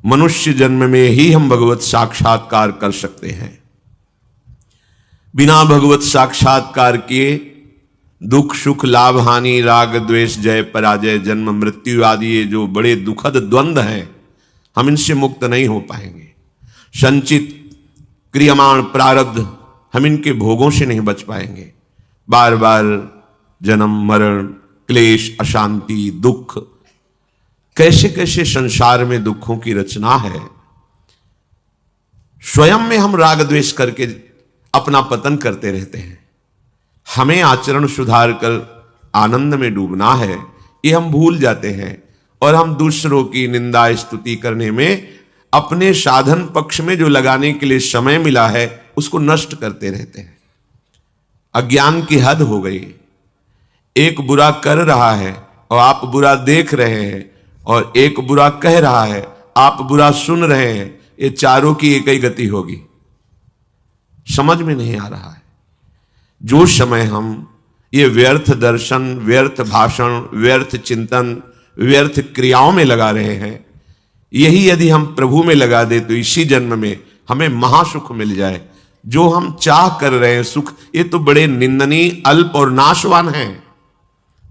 मनुष्य जन्म में ही हम भगवत साक्षात्कार कर सकते हैं। बिना भगवत साक्षात्कार किए दुख सुख लाभ हानि राग द्वेष जय पराजय जन्म मृत्यु आदि ये जो बड़े दुखद द्वंद्व हैं, हम इनसे मुक्त नहीं हो पाएंगे। संचित क्रियमाण प्रारब्ध, हम इनके भोगों से नहीं बच पाएंगे। बार बार जन्म मरण क्लेश अशांति दुख, कैसे कैसे संसार में दुखों की रचना है। स्वयं में हम राग द्वेष करके अपना पतन करते रहते हैं। हमें आचरण सुधार कर आनंद में डूबना है, ये हम भूल जाते हैं और हम दूसरों की निंदा स्तुति करने में अपने साधन पक्ष में जो लगाने के लिए समय मिला है उसको नष्ट करते रहते हैं। अज्ञान की हद हो गई। एक बुरा कर रहा है और आप बुरा देख रहे हैं, और एक बुरा कह रहा है आप बुरा सुन रहे हैं। ये चारों की एक ही गति होगी। समझ में नहीं आ रहा है। जो समय हम ये व्यर्थ दर्शन व्यर्थ भाषण व्यर्थ चिंतन व्यर्थ क्रियाओं में लगा रहे हैं, यही यदि हम प्रभु में लगा दे तो इसी जन्म में हमें महासुख मिल जाए। जो हम चाह कर रहे हैं सुख, ये तो बड़े निंदनीय अल्प और नाशवान हैं।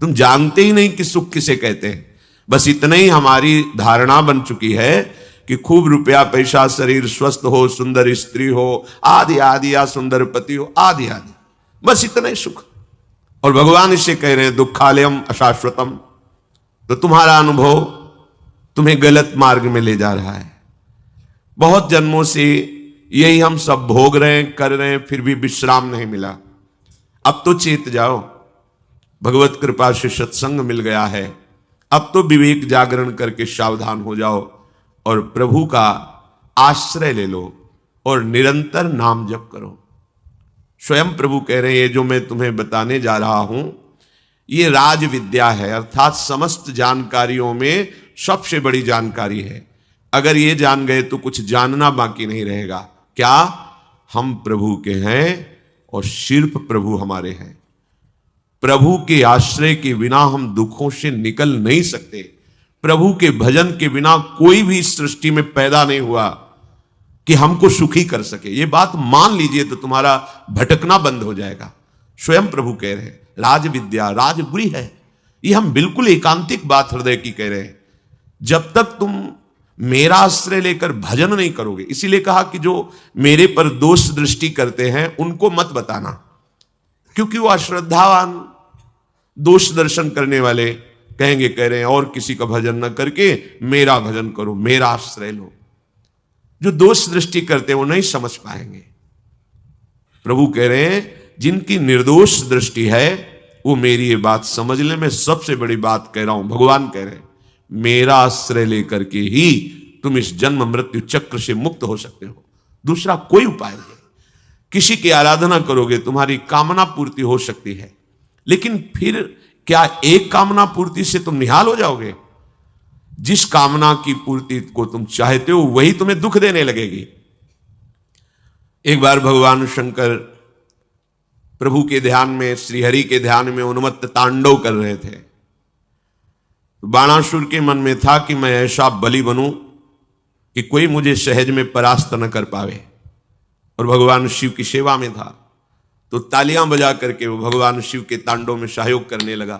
तुम जानते ही नहीं कि सुख किसे कहते हैं। बस इतना ही हमारी धारणा बन चुकी है कि खूब रुपया पैसा शरीर स्वस्थ हो सुंदर स्त्री हो आदि आदि या सुंदर पति हो आदि आदि, बस इतना ही सुख। और भगवान इसे कह रहे हैं दुखालयम अशाश्वतम। तो तुम्हारा अनुभव तुम्हें गलत मार्ग में ले जा रहा है। बहुत जन्मों से यही हम सब भोग रहे हैं कर रहे हैं, फिर भी विश्राम नहीं मिला। अब तो चेत जाओ, भगवत कृपा से सत्संग मिल गया है। अब तो विवेक जागरण करके सावधान हो जाओ और प्रभु का आश्रय ले लो और निरंतर नाम जप करो। स्वयं प्रभु कह रहे हैं ये जो मैं तुम्हें बताने जा रहा हूं ये राज विद्या है, अर्थात समस्त जानकारियों में सबसे बड़ी जानकारी है। अगर ये जान गए तो कुछ जानना बाकी नहीं रहेगा। क्या? हम प्रभु के हैं और सिर्फ प्रभु हमारे हैं। प्रभु के आश्रय के बिना हम दुखों से निकल नहीं सकते। प्रभु के भजन के बिना कोई भी सृष्टि में पैदा नहीं हुआ कि हमको सुखी कर सके। ये बात मान लीजिए तो तुम्हारा भटकना बंद हो जाएगा। स्वयं प्रभु कह रहे हैं राज विद्या राजगुरी है। ये हम बिल्कुल एकांतिक बात हृदय की कह रहे हैं। जब तक तुम मेरा आश्रय लेकर भजन नहीं करोगे, इसीलिए कहा कि जो मेरे पर दोष दृष्टि करते हैं उनको मत बताना, क्योंकि वो अश्रद्धावान दोष दर्शन करने वाले कहेंगे, कह रहे हैं और किसी का भजन न करके मेरा भजन करो, मेरा आश्रय लो। जो दोष दृष्टि करते हैं वो नहीं समझ पाएंगे। प्रभु कह रहे हैं जिनकी निर्दोष दृष्टि है वो मेरी ये बात समझ ले। मैं सबसे बड़ी बात कह रहा हूं। भगवान कह रहे हैं मेरा आश्रय लेकर के ही तुम इस जन्म मृत्यु चक्र से मुक्त हो सकते हो। दूसरा कोई उपाय नहीं। किसी की आराधना करोगे तुम्हारी कामना पूर्ति हो सकती है, लेकिन फिर क्या एक कामना पूर्ति से तुम निहाल हो जाओगे? जिस कामना की पूर्ति को तुम चाहते हो वही तुम्हें दुख देने लगेगी। एक बार भगवान शंकर प्रभु के ध्यान में, श्रीहरि के ध्यान में उन्मत्त तांडव कर रहे थे। बाणासुर के मन में था कि मैं ऐसा बलि बनूं कि कोई मुझे सहज में परास्त न कर पावे, और भगवान शिव की सेवा में था। तो तालियां बजा करके वो भगवान शिव के तांडव में सहयोग करने लगा।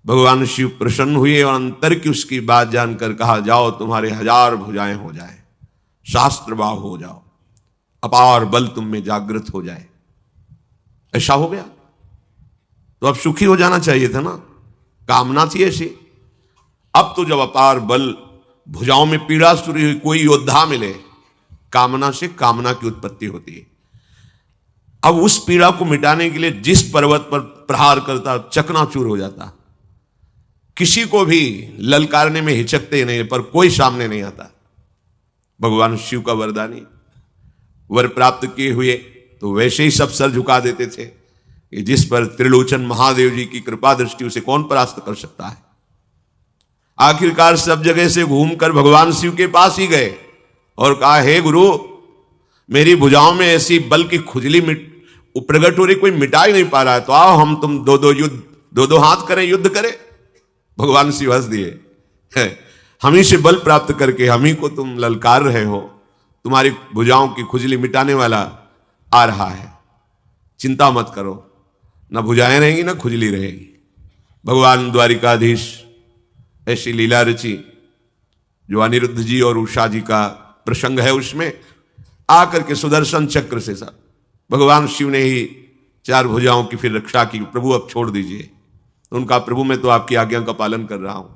भगवान शिव प्रसन्न हुए और अंतर की उसकी बात जानकर कहा जाओ तुम्हारे 1000 भुजाएं हो जाए, शास्त्रबाह हो जाओ, अपार बल तुम में जागृत हो जाए। ऐसा हो गया तो अब सुखी हो जाना चाहिए था ना, कामना थी ऐसी। अब तो जब अपार बल, भुजाओं में पीड़ा शुरू हुई, कोई योद्धा मिले, कामना से कामना की उत्पत्ति होती है। अब उस पीड़ा को मिटाने के लिए जिस पर्वत पर प्रहार करता चकनाचूर हो जाता। किसी को भी ललकारने में हिचकते नहीं, पर कोई सामने नहीं आता। भगवान शिव का वरदानी, वर प्राप्त किए हुए तो वैसे ही सब सर झुका देते थे कि जिस पर त्रिलोचन महादेव जी की कृपा दृष्टि उसे कौन परास्त कर सकता है। आखिरकार सब जगह से घूमकर भगवान शिव के पास ही गए और कहा हे गुरु, मेरी भुजाओं में ऐसी बल की खुजली प्रकट हो रही, कोई मिटा ही नहीं पा रहा है, तो आओ हम तुम दो दो हाथ करें, युद्ध करें। भगवान शिव हंस दिए। हम ही से बल प्राप्त करके हम ही को तुम ललकार रहे हो। तुम्हारी भुजाओं की खुजली मिटाने वाला आ रहा है, चिंता मत करो, ना भुजाएं रहेंगी ना खुजली रहेगी। भगवान द्वारिकाधीश ऐसी लीला रची जो अनिरुद्ध जी और उषा जी का प्रसंग है, उसमें आकर के सुदर्शन चक्र से सब भगवान शिव ने ही 4 भुजाओं की फिर रक्षा की। प्रभु अब छोड़ दीजिए। तो उनका प्रभु मैं तो आपकी आज्ञा का पालन कर रहा हूं।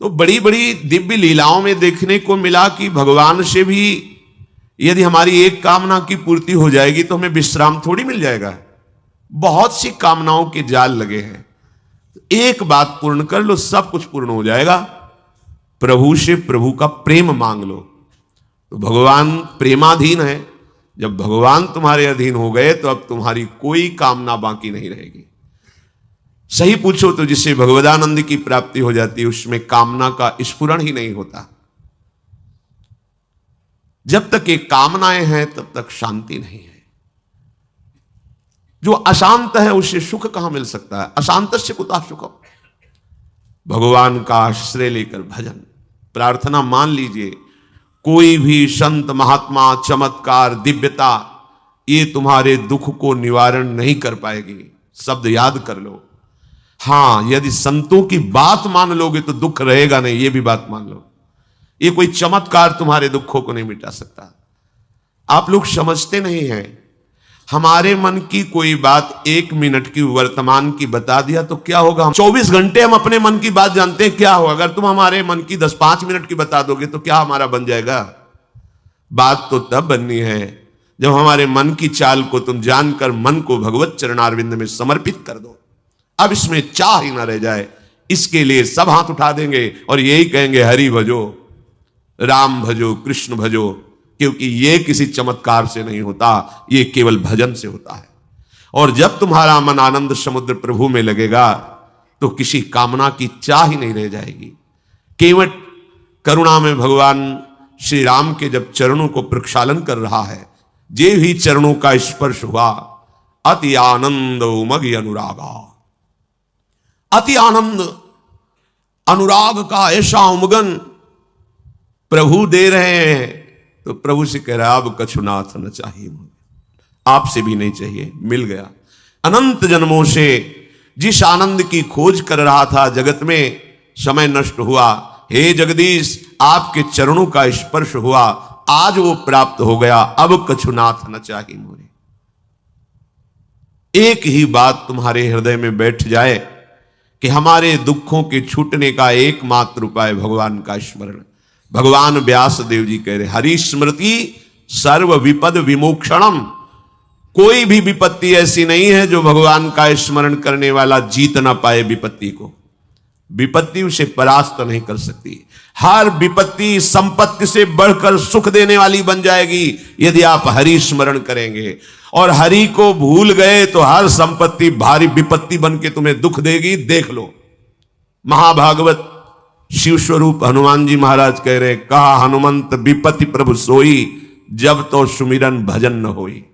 तो बड़ी बड़ी दिव्य लीलाओं में देखने को मिला कि भगवान से भी यदि हमारी एक कामना की पूर्ति हो जाएगी तो हमें विश्राम थोड़ी मिल जाएगा। बहुत सी कामनाओं के जाल लगे हैं, एक बात पूर्ण कर लो, सब कुछ पूर्ण हो जाएगा। प्रभु से प्रभु का प्रेम मांग लो। तो भगवान प्रेमाधीन है। जब भगवान तुम्हारे अधीन हो गए तो अब तुम्हारी कोई कामना बाकी नहीं रहेगी। सही पूछो तो जिससे भगवदानंद की प्राप्ति हो जाती है उसमें कामना का स्फुरण ही नहीं होता। जब तक ये कामनाएं हैं तब तक शांति नहीं है। जो अशांत है उसे सुख कहां मिल सकता है? अशांतस्य कुतः सुखम। भगवान का आश्रय लेकर भजन प्रार्थना मान लीजिए। कोई भी संत महात्मा चमत्कार दिव्यता ये तुम्हारे दुख को निवारण नहीं कर पाएगी। शब्द याद कर लो। हां, यदि संतों की बात मान लोगे तो दुख रहेगा नहीं, ये भी बात मान लो। ये कोई चमत्कार तुम्हारे दुखों को नहीं मिटा सकता। आप लोग समझते नहीं हैं। हमारे मन की कोई बात 1 मिनट की वर्तमान की बता दिया तो क्या होगा? 24 घंटे हम अपने मन की बात जानते हैं क्या होगा। अगर तुम हमारे मन की 10-5 मिनट की बता दोगे तो क्या हमारा बन जाएगा? बात तो तब बननी है जब हमारे मन की चाल को तुम जानकर मन को भगवत चरणारविंद में समर्पित कर दो। अब इसमें चाह ही ना रह जाए। इसके लिए सब हाथ उठा देंगे और यही कहेंगे हरि भजो, राम भजो, कृष्ण भजो। क्योंकि ये किसी चमत्कार से नहीं होता, ये केवल भजन से होता है। और जब तुम्हारा मन आनंद समुद्र प्रभु में लगेगा तो किसी कामना की चाह ही नहीं रह जाएगी। केवल करुणा में भगवान श्री राम के जब चरणों को प्रक्षालन कर रहा है, जे ही चरणों का स्पर्श हुआ, अति आनंद उमग अनुरागा। अति आनंद अनुराग का ऐसा उमगन प्रभु दे रहे हैं। तो प्रभु से कह रहा अब कछुनाथ न चाहिए, आपसे भी नहीं चाहिए, मिल गया। अनंत जन्मों से जिस आनंद की खोज कर रहा था जगत में, समय नष्ट हुआ। हे जगदीश, आपके चरणों का स्पर्श हुआ, आज वो प्राप्त हो गया। अब कछुनाथ न चाहिए मोरे। एक ही बात तुम्हारे हृदय में बैठ जाए कि हमारे दुखों के छूटने का एकमात्र उपाय भगवान का स्मरण। भगवान व्यास देव जी कह रहे हरि स्मृति सर्व विपद विमोक्षणम। कोई भी विपत्ति ऐसी नहीं है जो भगवान का स्मरण करने वाला जीत ना पाए विपत्ति को। विपत्ति उसे परास्त नहीं कर सकती। हर विपत्ति संपत्ति से बढ़कर सुख देने वाली बन जाएगी यदि आप हरि स्मरण करेंगे। और हरि को भूल गए तो हर संपत्ति भारी विपत्ति बन के तुम्हें दुख देगी। देख लो, महाभागवत शिव स्वरूप हनुमान जी महाराज कह रहे, कहा हनुमंत विपत्ति प्रभु सोई, जब तो सुमिरन भजन न होई।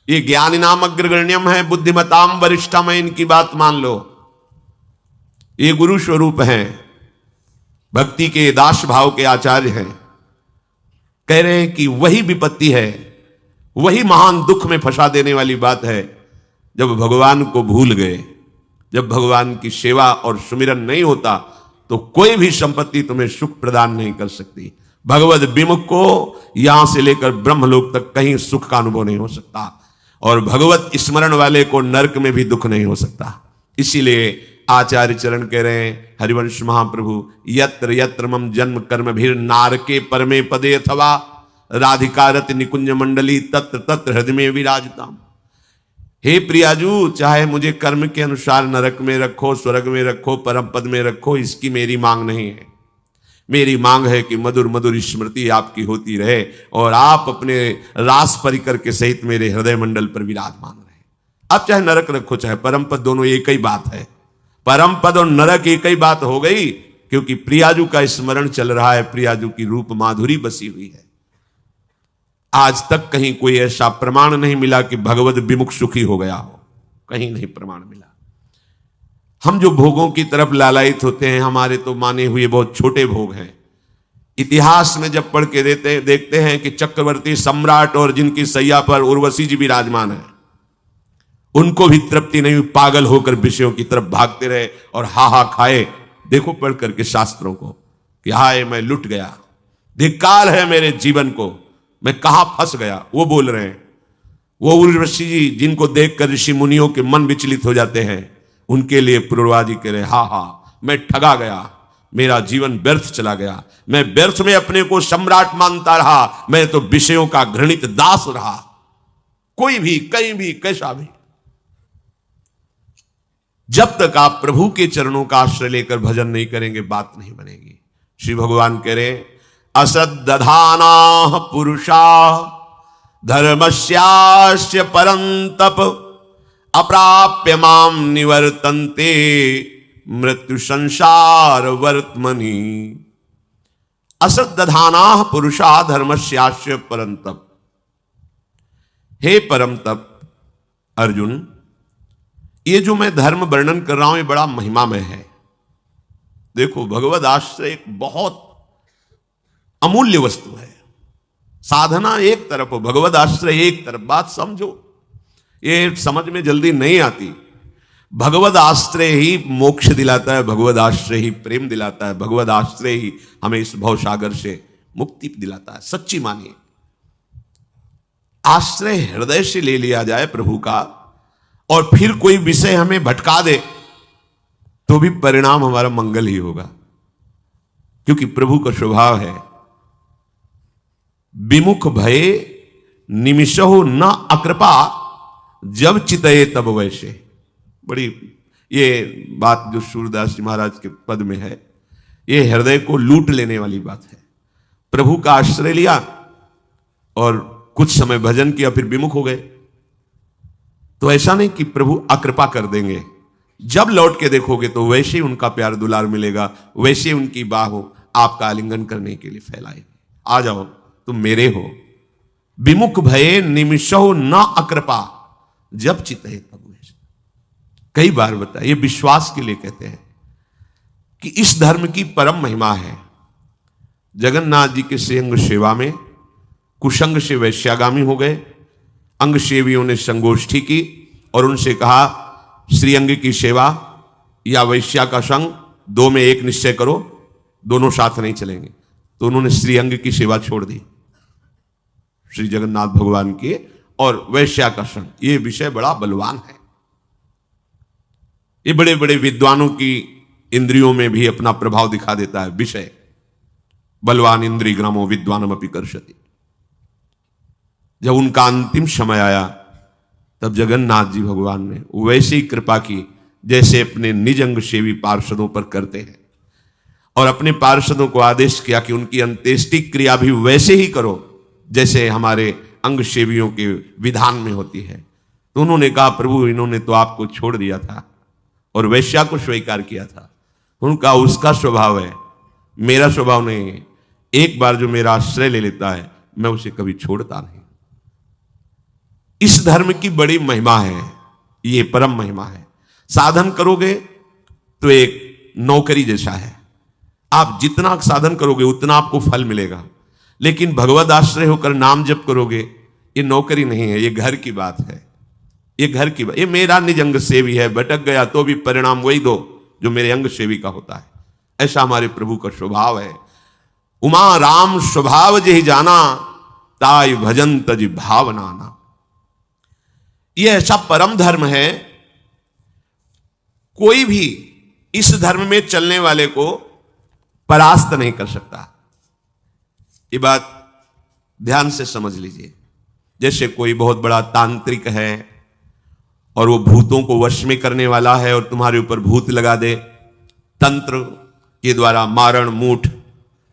ये ज्ञानी नाम अग्रगण्यम है, बुद्धिमताम वरिष्ठम है, इनकी बात मान लो। ये गुरु स्वरूप हैं, भक्ति के दास भाव के आचार्य हैं। कह रहे हैं कि वही विपत्ति है, वही महान दुख में फंसा देने वाली बात है जब भगवान को भूल गए। जब भगवान की सेवा और सुमिरन नहीं होता तो कोई भी संपत्ति तुम्हें सुख प्रदान नहीं कर सकती। भगवत विमुख को यहां से लेकर ब्रह्मलोक तक कहीं सुख का अनुभव नहीं हो सकता। और भगवत स्मरण वाले को नरक में भी दुख नहीं हो सकता। इसीलिए आचार्य चरण कह रहे हैं, हरिवंश महाप्रभु, यत्र यत्र मम जन्म कर्म भीर नारके परमे पदे अथवा राधिकारत निकुंज मंडली तत्र तत्र हृदय में विराजताम। हे प्रियाजू, चाहे मुझे कर्म के अनुसार नरक में रखो, स्वर्ग में रखो, परम पद में रखो, इसकी मेरी मांग नहीं है। मेरी मांग है कि मधुर मधुर स्मृति आपकी होती रहे और आप अपने रास परिकर के सहित मेरे हृदय मंडल पर विराजमान रहे। अब चाहे नरक रखो चाहे परम पद, दोनों एक ही बात है। परम पद और नरक एक ही बात हो गई, क्योंकि प्रियाजू का स्मरण चल रहा है, प्रियाजू की रूप माधुरी बसी हुई है। आज तक कहीं कोई ऐसा प्रमाण नहीं मिला कि भगवत विमुख सुखी हो गया हो, कहीं नहीं प्रमाण मिला। हम जो भोगों की तरफ लालायित होते हैं, हमारे तो माने हुए बहुत छोटे भोग हैं। इतिहास में जब पढ़ के देखते हैं कि चक्रवर्ती सम्राट और जिनकी सैया पर उर्वशी जी विराजमान है, उनको भी तृप्ति नहीं हुई, पागल होकर विषयों की तरफ भागते रहे और हा खाए। देखो पढ़ करके शास्त्रों को कि हाय मैं लुट गया, धिक्कार है मेरे जीवन को, मैं कहां फंस गया। वो बोल रहे हैं, वो उर्वशी जी जिनको देखकर ऋषि मुनियों के मन विचलित हो जाते हैं, उनके लिए पूर्वा जी कह रहे हा मैं ठगा गया, मेरा जीवन व्यर्थ चला गया, मैं व्यर्थ में अपने को सम्राट मानता रहा, मैं तो विषयों का घृणित दास रहा। कोई भी कहीं भी कैसा भी, जब तक आप प्रभु के चरणों का आश्रय लेकर भजन नहीं करेंगे बात नहीं बनेगी। श्री भगवान कह रहे असद्दधाना पुरुषा धर्मस्यास्य परंतप अप्राप्य माम निवर्तन्ते मृत्यु संसार वर्तमनि। असद्दधाना पुरुषा धर्मस्यास्य परंतप। हे परम तप अर्जुन, ये जो मैं धर्म वर्णन कर रहा हूं ये बड़ा महिमामय है। देखो भगवद आश्रय एक बहुत अमूल्य वस्तु है। साधना एक तरफ हो, भगवद आश्रय एक तरफ। बात समझो, ये समझ में जल्दी नहीं आती। भगवद आश्रय ही मोक्ष दिलाता है, भगवद आश्रय ही प्रेम दिलाता है, भगवद आश्रय ही हमें इस भवसागर से मुक्ति दिलाता है। सच्ची मानिए, आश्रय हृदय से ले लिया जाए प्रभु का और फिर कोई विषय हमें भटका दे तो भी परिणाम हमारा मंगल ही होगा, क्योंकि प्रभु का स्वभाव है विमुख भय निमिषो न अकृपा जब चितये तब वैसे। बड़ी ये बात जो सूरदास जी महाराज के पद में है, ये हृदय को लूट लेने वाली बात है। प्रभु का आश्रय लिया और कुछ समय भजन किया, फिर विमुख हो गए, तो ऐसा नहीं कि प्रभु अकृपा कर देंगे। जब लौट के देखोगे तो वैसे ही उनका प्यार दुलार मिलेगा, वैसे ही उनकी बाह हो आपका आलिंगन करने के लिए फैलाए। आ जाओ तुम मेरे हो। विमुख भये निमिषो न अकृपा जब चितये तब वैसे। कई बार बताया, ये विश्वास के लिए कहते हैं कि इस धर्म की परम महिमा है। जगन्नाथ जी के श्रीअंग सेवा में कुशंग से वैश्यागामी हो गए। अंग सेवियों ने संगोष्ठी की और उनसे कहा श्रीअंग की सेवा या वैश्या का संग, दो में एक निश्चय करो, दोनों साथ नहीं चलेंगे। तो उन्होंने श्रीअंग की सेवा छोड़ दी, श्री जगन्नाथ भगवान की, और वैश्या का संग। ये विषय बड़ा बलवान है। ये बड़े बड़े विद्वानों की इंद्रियों में भी अपना प्रभाव दिखा देता है विषय। बलवान इंद्रिय ग्रामो विद्वानम अपि कर्षति। जब उनका अंतिम समय आया तब जगन्नाथ जी भगवान ने वैसी कृपा की जैसे अपने निज अंग सेवी पार्षदों पर करते हैं, और अपने पार्षदों को आदेश किया कि उनकी अंत्येष्टि क्रिया भी वैसे ही करो जैसे हमारे अंग सेवियों के विधान में होती है। तो उन्होंने कहा प्रभु इन्होंने तो आपको छोड़ दिया था और वैश्या को स्वीकार किया था। उनका उसका स्वभाव है, मेरा स्वभाव नहीं है। एक बार जो मेरा आश्रय ले लेता है मैं उसे कभी छोड़ता नहीं। इस धर्म की बड़ी महिमा है, ये परम महिमा है। साधन करोगे तो एक नौकरी जैसा है, आप जितना साधन करोगे उतना आपको फल मिलेगा। लेकिन भगवद आश्रय होकर नाम जप करोगे, ये नौकरी नहीं है, ये घर की बात है। ये घर की बात, ये मेरा निज अंग सेवी है, भटक गया तो भी परिणाम वही दो जो मेरे अंग सेवी का होता है। ऐसा हमारे प्रभु का स्वभाव है। उमा राम स्वभाव जहि जाना, ताय भजन तज भावनाना। ये ऐसा परम धर्म है, कोई भी इस धर्म में चलने वाले को परास्त नहीं कर सकता। ये बात ध्यान से समझ लीजिए। जैसे कोई बहुत बड़ा तांत्रिक है और वो भूतों को वश में करने वाला है और तुम्हारे ऊपर भूत लगा दे, तंत्र के द्वारा मारण मूठ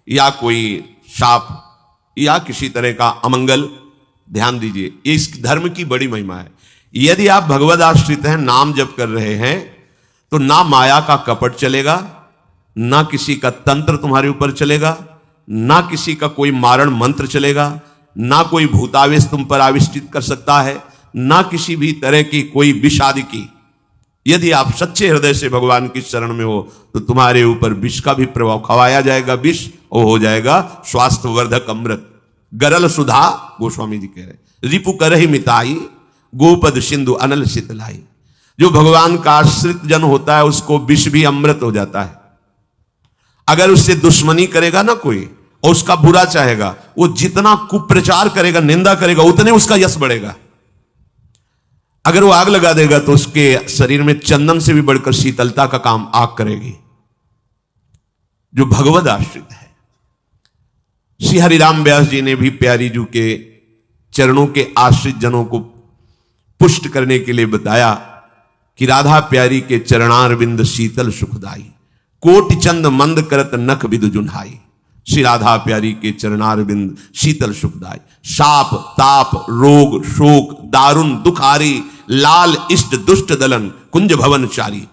या कोई शाप या किसी तरह का अमंगल, ध्यान दीजिए, ये इस धर्म की बड़ी महिमा है। यदि आप भगवद आश्रित हैं, नाम जप कर रहे हैं, तो ना माया का कपट चलेगा, ना किसी का तंत्र तुम्हारे ऊपर चलेगा, ना किसी का कोई मारण मंत्र चलेगा, ना कोई भूतावेश तुम पर आविष्टित कर सकता है, ना किसी भी तरह की कोई विषाद की यदि आप सच्चे हृदय से भगवान की शरण में हो तो तुम्हारे ऊपर विष का भी प्रभाव खवाया जाएगा, विष और हो जाएगा स्वास्थ्यवर्धक अमृत। गरल सुधा, गोस्वामी जी कह रहे, रिपु करहि मिताई, गोपद सिंधु अनल शीतलाई। जो भगवान का आश्रित जन होता है उसको विष भी अमृत हो जाता है। अगर उससे दुश्मनी करेगा ना कोई और उसका बुरा चाहेगा, वो जितना कुप्रचार करेगा, निंदा करेगा, उतने उसका यश बढ़ेगा। अगर वो आग लगा देगा तो उसके शरीर में चंदन से भी बढ़कर शीतलता का काम आग करेगी। जो भगवद आश्रित है, श्री हरिराम व्यास जी ने भी प्यारी जू के चरणों के आश्रित जनों को पुष्ट करने के लिए बताया कि राधा प्यारी के चरणारविंद शीतल सुखदाई, कोटि चंद मंद करत नख विदु जुन्हाई। श्री राधा प्यारी के चरणारविंद शीतल सुखदाई। शाप ताप रोग शोक दारुण दुखारी, लाल इष्ट दुष्ट दलन कुंज भवन चारी।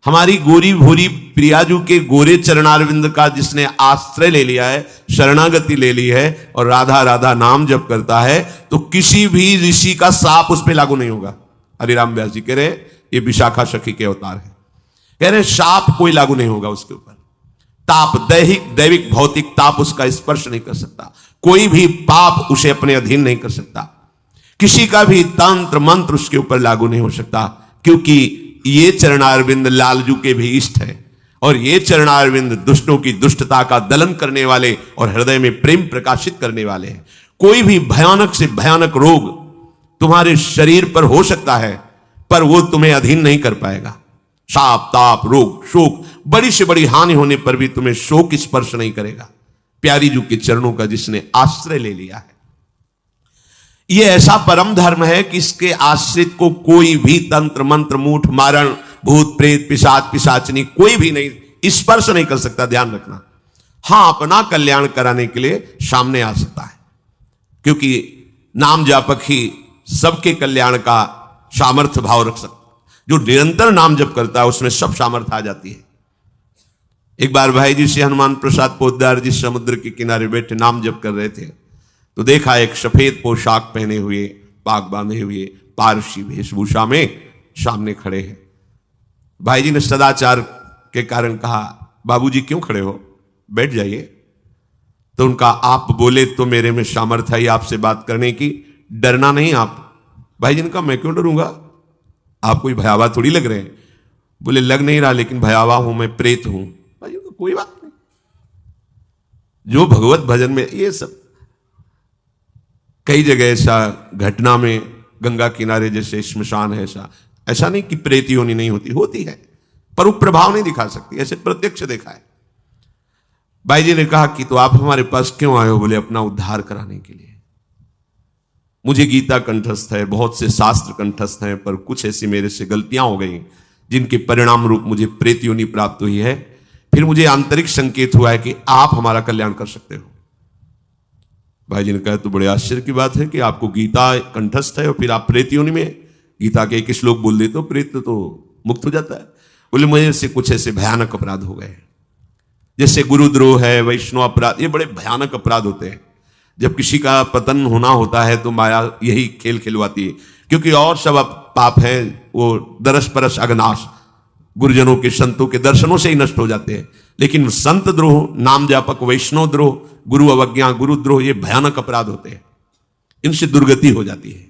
हमारी गोरी भूरी प्रियाजू के गोरे चरणारविंद का जिसने आश्रय ले लिया है, शरणागति ले ली है और राधा राधा नाम जप करता है, तो किसी भी ऋषि का साप उस पर लागू नहीं होगा। हरिराम व्यास जी कह रहे ये विशाखा सखी के अवतार है, कह रहे शाप कोई लागू नहीं होगा उसके ऊपर। ताप दैहिक दैविक भौतिक ताप उसका स्पर्श नहीं कर सकता। कोई भी पाप उसे अपने अधीन नहीं कर सकता। किसी का भी तंत्र मंत्र उसके ऊपर लागू नहीं हो सकता, क्योंकि ये चरणारविंद लालजू के भी इष्ट है और ये चरणारविंद दुष्टों की दुष्टता का दलन करने वाले और हृदय में प्रेम प्रकाशित करने वाले हैं। कोई भी भयानक से भयानक रोग तुम्हारे शरीर पर हो सकता है, पर वो तुम्हें अधीन नहीं कर पाएगा। शाप ताप रोग शोक, बड़ी से बड़ी हानि होने पर भी तुम्हें शोक स्पर्श नहीं करेगा। प्यारी जू के चरणों का जिसने आश्रय ले लिया है, यह ऐसा परम धर्म है कि इसके आश्रित को कोई भी तंत्र मंत्र मूठ मारण भूत प्रेत पिशाच पिशाचनी कोई भी नहीं स्पर्श नहीं कर सकता। ध्यान रखना। हां, अपना कल्याण कराने के लिए सामने आ सकता है, क्योंकि नाम जापक ही सबके कल्याण का सामर्थ्य भाव रख सकता। जो निरंतर नाम जप करता है उसमें सब सामर्थ्य आ जाती है। एक बार भाई जी से हनुमान प्रसाद पोद्दार जी समुद्र के किनारे बैठे नाम जप कर रहे थे, तो देखा एक सफेद पोशाक पहने हुए पाग बांधे हुए पारसी वेशभूषा में सामने खड़े हैं। भाई जी ने सदाचार के कारण कहा, बाबूजी क्यों खड़े हो, बैठ जाइए। तो उनका आप बोले तो मेरे में सामर्थ्य है आपसे बात करने की, डरना नहीं आप। भाई जी ने कहा, मैं क्यों डरूंगा, आप कोई भयावह थोड़ी लग रहे हैं। बोले लग नहीं रहा, लेकिन भयावह हूं, मैं प्रेत हूं। भाई जी को कोई बात नहीं। जो भगवत भजन में ये सब कई जगह ऐसा घटना में, गंगा किनारे जैसे श्मशान है, ऐसा नहीं कि प्रेत योनि नहीं होती, होती है, पर वो प्रभाव नहीं दिखा सकती। ऐसे प्रत्यक्ष देखा है। भाई जी ने कहा कि तो आप हमारे पास क्यों आए हो? बोले अपना उद्धार कराने के लिए। मुझे गीता कंठस्थ है, बहुत से शास्त्र कंठस्थ हैं, पर कुछ ऐसी मेरे से गलतियां हो गई जिनके परिणाम रूप मुझे प्रेत योनि प्राप्त हुई है। फिर मुझे आंतरिक संकेत हुआ है कि आप हमारा कल्याण कर सकते हो। भाई जी ने कहा, तो बड़े आश्चर्य की बात है कि आपको गीता कंठस्थ है और फिर आप प्रेत योनि में। गीता के एक श्लोक बोल देते तो प्रेत तो मुक्त हो जाता है। बोले मुझे से कुछ ऐसे भयानक अपराध हो गए, जैसे गुरुद्रोह है, वैष्णव अपराध, ये बड़े भयानक अपराध होते हैं। जब किसी का पतन होना होता है तो माया यही खेल खिलवाती है, क्योंकि और सब पाप हैं वो दरस परस अगनाश, गुरुजनों के संतों के दर्शनों से ही नष्ट हो जाते हैं। लेकिन संत द्रोह, नाम जापक, वैष्णव द्रोह, गुरु अवज्ञा, गुरुद्रोह, ये भयानक अपराध होते हैं, इनसे दुर्गति हो जाती है।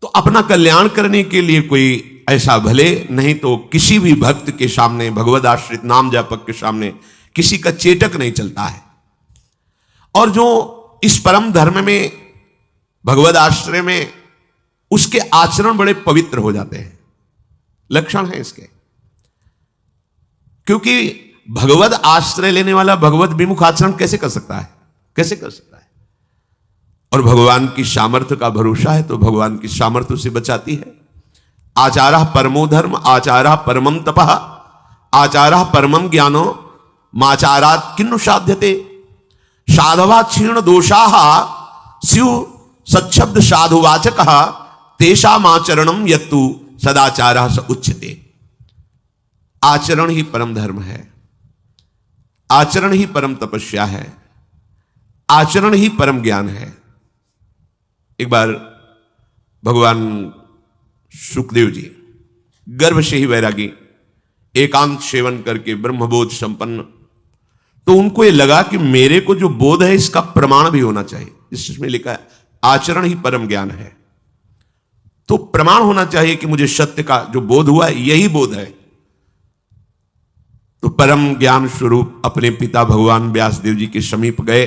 तो अपना कल्याण करने के लिए कोई ऐसा भले नहीं तो किसी भी भक्त के सामने, भगवद आश्रित नाम जापक के सामने किसी का चेटक नहीं चलता है। और जो इस परम धर्म में, भगवद आश्रय में, उसके आचरण बड़े पवित्र हो जाते हैं। लक्षण है इसके, क्योंकि भगवद आश्रय लेने वाला भगवद विमुख आचरण कैसे कर सकता है, कैसे कर सकता है? और भगवान की सामर्थ्य का भरोसा है तो भगवान की सामर्थ्य उसे बचाती है। आचारः परमो धर्म, आचारः परमम तपः, आचारः परमम ज्ञानो, माचारात् किन्नु साध्यते। साधवा क्षीण दोषाः स्यु सच्छब्द साधुवाचकः, तेषामाचरणं यत्तु सदाचारः स उच्यते। आचरण ही परम धर्म है, आचरण ही परम तपस्या है, आचरण ही परम ज्ञान है। एक बार भगवान सुखदेव जी गर्भ से ही वैरागी, एकांत सेवन करके ब्रह्मबोध संपन्न। तो उनको ये लगा कि मेरे को जो बोध है इसका प्रमाण भी होना चाहिए। इसमें लिखा है आचरण ही परम ज्ञान है। तो प्रमाण होना चाहिए कि मुझे सत्य का जो बोध हुआ है यही बोध है। तो परम ज्ञान स्वरूप अपने पिता भगवान व्यासदेव जी के समीप गए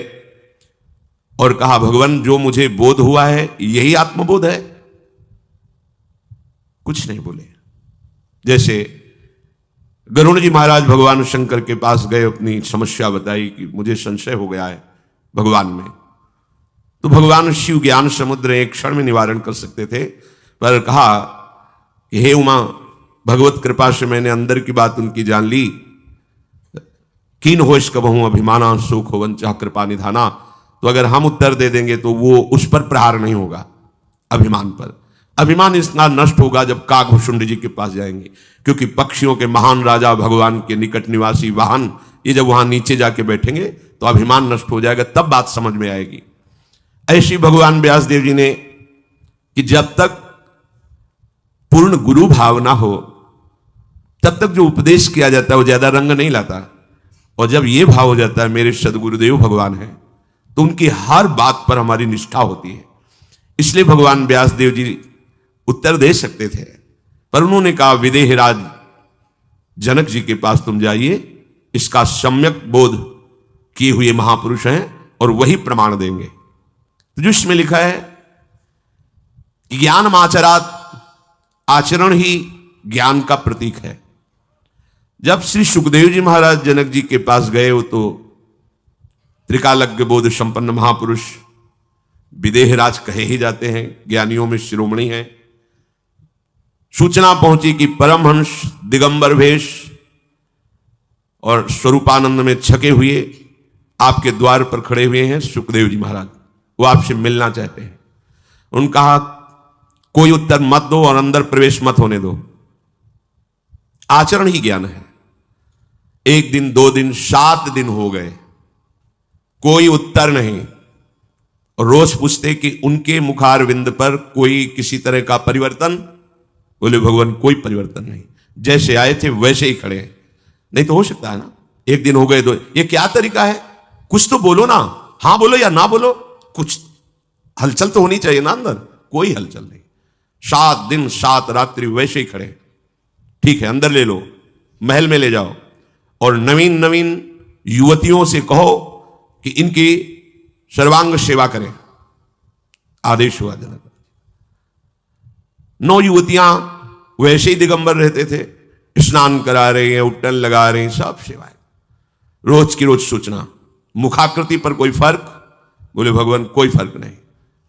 और कहा, भगवान जो मुझे बोध हुआ है यही आत्मबोध है? कुछ नहीं बोले। जैसे गरुड़ जी महाराज भगवान शंकर के पास गए, अपनी समस्या बताई कि मुझे संशय हो गया है भगवान में। तो भगवान शिव ज्ञान समुद्र एक क्षण में निवारण कर सकते थे, पर कहा कि हे उमा, भगवत कृपा से मैंने अंदर की बात उनकी जान ली। कीन होश कबहूं अभिमाना सुख हो वंचा कृपा निधाना। तो अगर हम उत्तर दे देंगे तो वो उस पर प्रहार नहीं होगा, अभिमान पर। अभिमान इतना नष्ट होगा जब काकभूषुंड जी के पास जाएंगे, क्योंकि पक्षियों के महान राजा भगवान के निकट निवासी वाहन, ये जब वहां नीचे जाके बैठेंगे तो अभिमान नष्ट हो जाएगा, तब बात समझ में आएगी। ऐसी भगवान व्यासदेव जी ने कि जब तक पूर्ण गुरु भावना हो तब तक जो उपदेश किया जाता है वो ज्यादा रंग नहीं लाता, और जब ये भाव हो जाता है मेरे सदगुरुदेव भगवान है, तो उनकी हर बात पर हमारी निष्ठा होती है। इसलिए भगवान व्यासदेव जी उत्तर दे सकते थे, पर उन्होंने कहा विदेहराज जनक जी के पास तुम जाइए, इसका सम्यक बोध किए हुए महापुरुष हैं और वही प्रमाण देंगे। तो जो इसमें लिखा है ज्ञान आचरात, आचरण ही ज्ञान का प्रतीक है। जब श्री सुखदेव जी महाराज जनक जी के पास गए, वो तो त्रिकालज्ञ बोध संपन्न महापुरुष विदेहराज कहे ही जाते हैं, ज्ञानियों में शिरोमणि हैं। सूचना पहुंची कि परमहंस दिगंबर वेश और स्वरूपानंद में छके हुए आपके द्वार पर खड़े हुए हैं सुखदेव जी महाराज, वो आपसे मिलना चाहते हैं। उन्होंने कहा कोई उत्तर मत दो और अंदर प्रवेश मत होने दो। आचरण ही ज्ञान है। 1 दिन 2 दिन 7 दिन हो गए, कोई उत्तर नहीं। और रोज पूछते कि उनके मुखारविंद पर कोई किसी तरह का परिवर्तन? बोले भगवान कोई परिवर्तन नहीं, जैसे आए थे वैसे ही खड़े हैं। नहीं तो हो सकता है ना 1 दिन हो गए 2, ये क्या तरीका है? कुछ तो बोलो ना, हां बोलो या ना बोलो, कुछ हलचल तो होनी चाहिए ना अंदर। कोई हलचल नहीं। 7 दिन 7 रात्रि वैसे ही खड़े। ठीक है, अंदर ले लो, महल में ले जाओ और नवीन नवीन युवतियों से कहो कि इनकी सर्वांग सेवा करें। आदेश हुआ जनक। 9 युवतियां वैसे ही दिगंबर रहते थे, स्नान करा रही हैं, उट्टन लगा रही हैं, सब सेवाएं। रोज की रोज सूचना। मुखाकृति पर कोई फर्क? बोले भगवान कोई फर्क नहीं।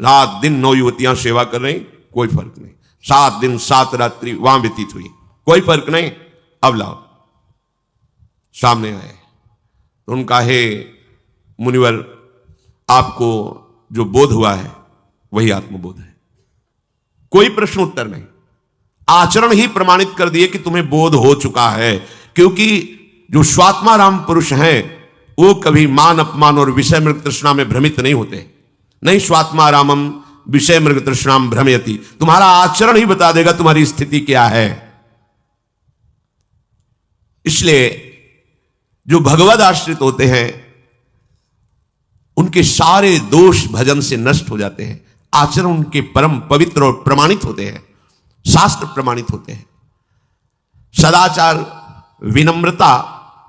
रात दिन 9 युवतियां सेवा कर रही, कोई फर्क नहीं। 7 दिन 7 रात्रि वहां व्यतीत हुई, कोई फर्क नहीं। अब लाओ। सामने आए तो उनका हे मुनिवर, आपको जो बोध हुआ है वही आत्मबोध है। कोई प्रश्न उत्तर नहीं, आचरण ही प्रमाणित कर दिए कि तुम्हें बोध हो चुका है। क्योंकि जो स्वात्माराम पुरुष हैं वो कभी मान अपमान और विषय मृग तृष्णा में भ्रमित नहीं होते। नहीं स्वात्मारामम विषय मृग तृष्णाम भ्रमयति। तुम्हारा आचरण ही बता देगा तुम्हारी स्थिति क्या है। इसलिए जो भगवद आश्रित होते हैं उनके सारे दोष भजन से नष्ट हो जाते हैं। आचरण उनके परम पवित्र और प्रमाणित होते हैं, शास्त्र प्रमाणित होते हैं। सदाचार, विनम्रता,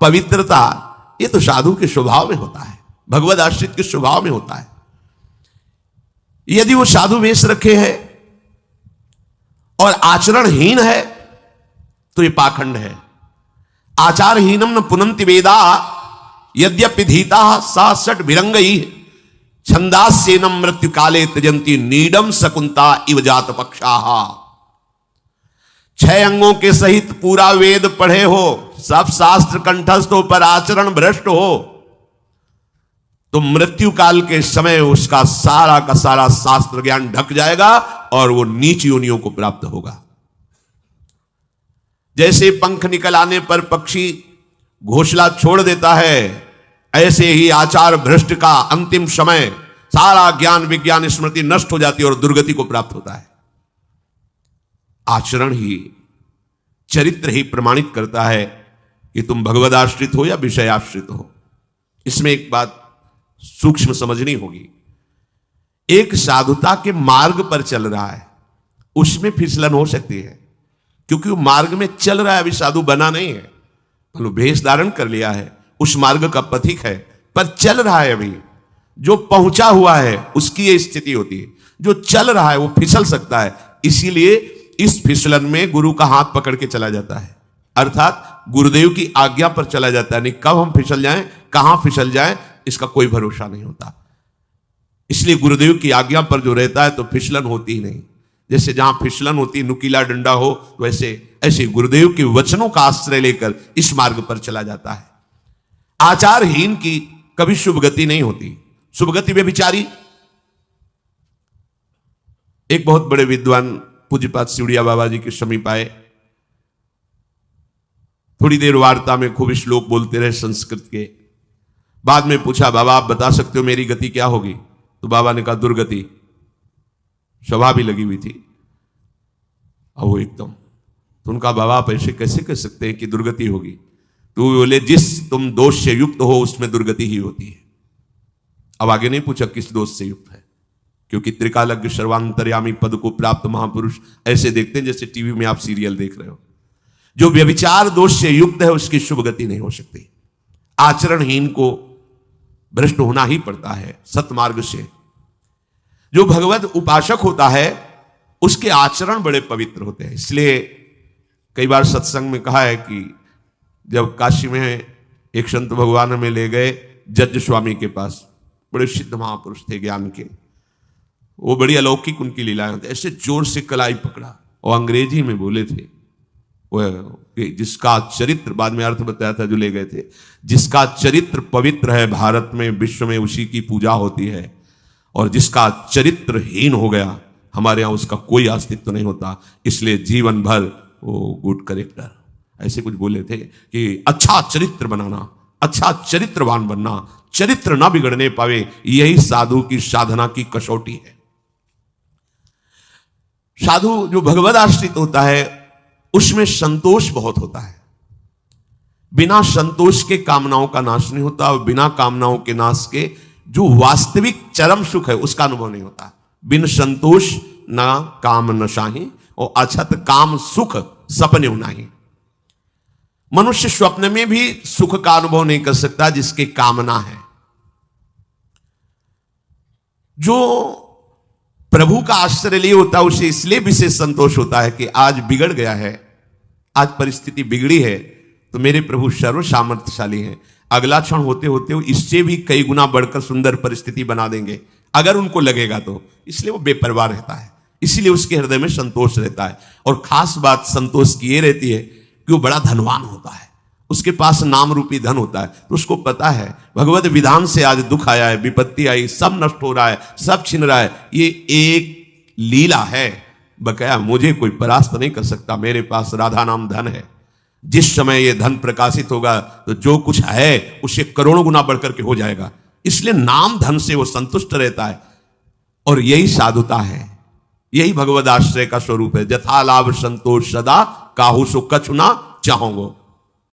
पवित्रता, ये तो साधु के स्वभाव में होता है, भगवद आश्रित के स्वभाव में होता है। यदि वो साधु वेश रखे है और आचरणहीन है तो ये पाखंड है। आचारहीनम न पुनंति वेदा यद्यपि धीता सा सट विरंगई छंदास्येनम मृत्यु काले त्यजंती नीडम शकुंता इव जात पक्षाः। 6 अंगों के सहित पूरा वेद पढ़े हो, सब शास्त्र कंठस्थ हो, पर आचरण भ्रष्ट हो तो मृत्यु काल के समय उसका सारा का सारा शास्त्र ज्ञान ढक जाएगा और वो नीच योनियों को प्राप्त होगा। जैसे पंख निकल आने पर पक्षी घोंसला छोड़ देता है, ऐसे ही आचार भ्रष्ट का अंतिम समय सारा ज्ञान विज्ञान स्मृति नष्ट हो जाती है और दुर्गति को प्राप्त होता है। आचरण ही चरित्र ही प्रमाणित करता है कि तुम भगवदाश्रित हो या विषयाश्रित हो। इसमें एक बात सूक्ष्म समझनी होगी। एक साधुता के मार्ग पर चल रहा है, उसमें फिसलन हो सकती है, क्योंकि वो मार्ग में चल रहा है, अभी साधु बना नहीं है। मतलब भेष धारण कर लिया है, उस मार्ग का पथिक है, पर चल रहा है अभी। जो पहुंचा हुआ है उसकी ये स्थिति होती है, जो चल रहा है वो फिसल सकता है। इसीलिए इस फिसलन में गुरु का हाथ पकड़ के चला जाता है, अर्थात गुरुदेव की आज्ञा पर चला जाता है। नहीं कब हम फिसल जाएं, कहां फिसल जाएं, इसका कोई भरोसा नहीं होता। इसलिए गुरुदेव की आज्ञा पर जो रहता है तो फिसलन होती ही नहीं। जैसे जहां फिसलन होती, नुकीला डंडा हो, तो ऐसे गुरुदेव के वचनों का आश्रय लेकर इस मार्ग पर चला जाता है। आचारहीन की कभी शुभ गति नहीं होती। शुभ गति व्यभिचारी। एक बहुत बड़े विद्वान पूज्यपाद सिवड़िया बाबा जी के समीप आए, थोड़ी देर वार्ता में खूब श्लोक बोलते रहे संस्कृत के। बाद में पूछा, बाबा आप बता सकते हो मेरी गति क्या होगी? तो बाबा ने कहा दुर्गति। सभा भी लगी हुई थी और वो एकदम, तो उनका बाबा आप ऐसे कैसे कह सकते हैं कि दुर्गति होगी? तो बोले जिस तुम दोष से युक्त हो उसमें दुर्गति ही होती है। अब आगे नहीं पूछा किस दोष से युक्त है, क्योंकि त्रिकालज्ञ सर्वांतर्यामी पद को प्राप्त महापुरुष ऐसे देखते हैं जैसे टीवी में आप सीरियल देख रहे हो। जो व्यभिचार दोष से युक्त है उसकी शुभ गति नहीं हो सकती। आचरणहीन को भ्रष्ट होना ही पड़ता है सतमार्ग से। जो भगवत उपासक होता है उसके आचरण बड़े पवित्र होते हैं। इसलिए कई बार सत्संग में कहा है कि जब काशी में एक संत भगवान में ले गए जज स्वामी के पास, बड़े सिद्ध महापुरुष थे ज्ञान के, वो बड़ी अलौकिक उनकी लीलाएं होती, ऐसे जोर से कलाई पकड़ा और अंग्रेजी में बोले थे वो जिसका चरित्र, बाद में अर्थ बताया था जो ले गए थे, जिसका चरित्र पवित्र है भारत में विश्व में उसी की पूजा होती है, और जिसका चरित्र हीन हो गया हमारे यहां उसका कोई अस्तित्व नहीं होता। इसलिए जीवन भर वो गुड करेक्टर ऐसे कुछ बोले थे कि अच्छा चरित्र बनाना, अच्छा चरित्रवान बनना, चरित्र ना बिगड़ने पावे, यही साधु की साधना की कसौटी है। साधु जो भगवद आश्रित होता है उसमें संतोष बहुत होता है। बिना संतोष के कामनाओं का नाश नहीं होता, और बिना कामनाओं के नाश के जो वास्तविक चरम सुख है उसका अनुभव नहीं होता। बिन संतोष ना काम नशाही, और अछत काम सुख सपने नाही। मनुष्य स्वप्न में भी सुख का अनुभव नहीं कर सकता जिसकी कामना है। जो प्रभु का आश्रय लिए होता है उसे इसलिए विशेष संतोष होता है कि आज बिगड़ गया है, आज परिस्थिति बिगड़ी है, तो मेरे प्रभु सर्व सामर्थ्यशाली हैं, अगला क्षण होते होते वो इससे भी कई गुना बढ़कर सुंदर परिस्थिति बना देंगे अगर उनको लगेगा तो। इसलिए वो बेपरवाह रहता है, इसीलिए उसके हृदय में संतोष रहता है। और खास बात संतोष की ये रहती है कि वो बड़ा धनवान होता है, उसके पास नाम रूपी धन होता है, तो उसको पता है भगवत विधान से आज दुख आया है, विपत्ति आई, सब नष्ट हो रहा है, सब छिन रहा है, ये एक लीला है, बकाया मुझे कोई परास्त नहीं कर सकता, मेरे पास राधा नाम धन है। जिस समय ये धन प्रकाशित होगा तो जो कुछ है उससे करोड़ों गुना बढ़कर के हो जाएगा। इसलिए नाम धन से वो संतुष्ट रहता है, और यही साधुता है, यही भगवद आश्रय का स्वरूप है। जथा लाभ संतोष सदा काहू सो कछु ना चाहोगो।